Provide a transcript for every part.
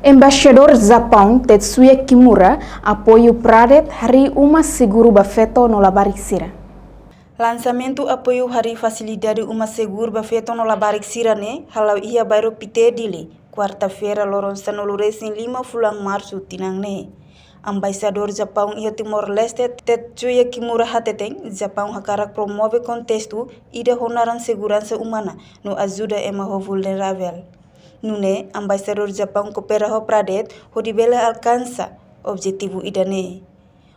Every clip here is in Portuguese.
Embaixador Japão Tetsuya Kimura apoia o Pradet Hari Uma Seguro Bafeto no Labarixira. Lançamento apoio Hari Facilidade Uma Seguro Bafeto no Labarixira ne halau ia bairro Pite Dili, quarta-feira Loronça no Lures em Lima Fulang Março tinang ne. Embaixador Japão ia Timor-Leste Tetsuya Kimura hateteng, Japão hakarak promove contexto ida honaran segurança humana no ajuda ema ho vulnerável. Nune, embaixador Japão coopera ho Pradet, ho dibela alcança objetivo idane.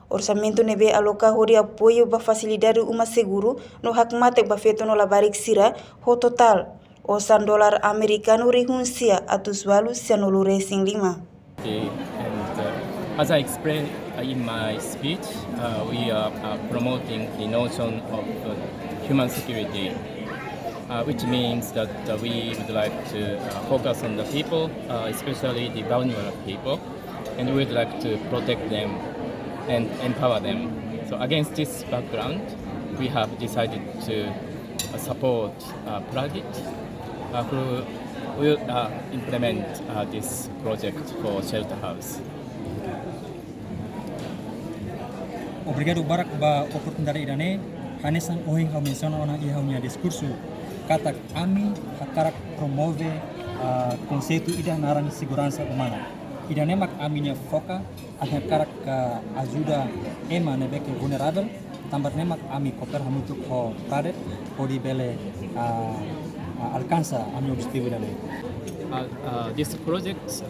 Orçamento nebe aloca ho de apoio ba facilidade uma seguro no hakmate ba feto no Labarixira ho total o $100 americano rihuncia atus walu sianolo Racing Lima. As I explained in my speech, we are promoting the notion of human security, which means that we would like to focus on the people, especially the vulnerable people, and we would like to protect them and empower them. So against this background, we have decided to support Pradet, who will implement this project for shelter house. Obrigado Barak ba oportunidade idane hanesan ohing hau menciona ona ia haunya diskursu kata kami hakarak promove konseptu ida narani segurança humana idane mak aminya foka hakarak ajuda ema nebeke vulnerável tambat nemak ami koper hamutuk ho Pradet ho di bele alcança ami objetivo idane. This project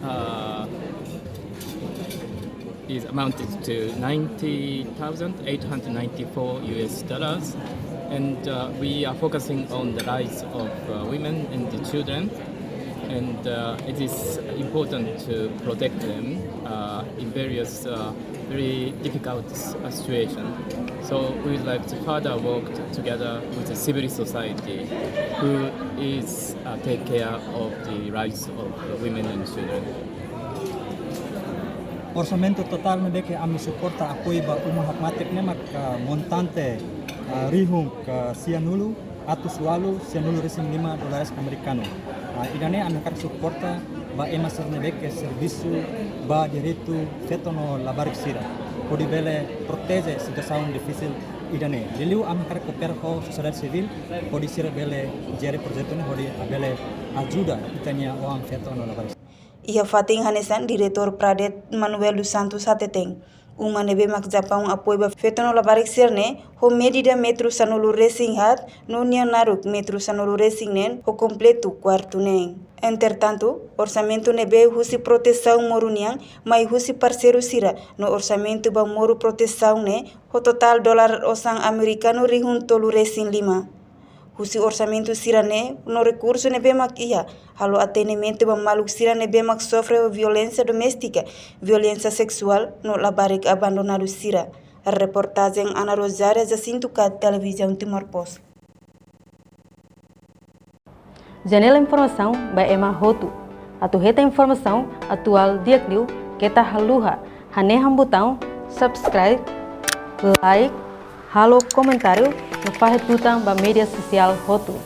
is amounted to $90,894, and we are focusing on the rights of women and the children, and it is important to protect them in various very difficult situations. So we would like to further work together with the civil society who is take care of the rights of women and children. Orçamento total nebeke ami suporta apoio ba uma hakmatek nemak montante rihung ke sianulu atus walu sianulu Racing $5 americano. Idane ami kar suporta ba emasar nebeke serviço ba direito feito no Labarixira. Pode bele protege situação difícil idane. Deliu ami kar cooperar com sociedade civil pode ser bele jere projeto ne pode bele ajuda itania orang feito no Labarixira. Ia fating hanesan diretor Pradet Manuel dos Santos hateteng. Uma nebe mak Japão apoio ba feto no Labarixira ne ho medida metro sanolo Racing hat no nia naruk metro sanolo Racing nen ho completo quarto nen. Entretanto, orçamento nebe husi proteção moruniang mai husi parceiro sira no orçamento ba moru proteção ne ho total $1 osang americano rihun tolu Racing Lima. Husi orçamento sirane no recurso nebe mak ia halo atendimento ba maluk sirane nebe mak sofre violência doméstica, violência sexual no Labarik abandonado sira. A reportagem Ana Rosária Jacinto Cat Televisão Timor-Poste. Janela informação ba ema hotu. Atu reta informação atual diakliu kita haluha hane hambutão subscribe, like, halo comentário no fahetutang ba media sosial hotu.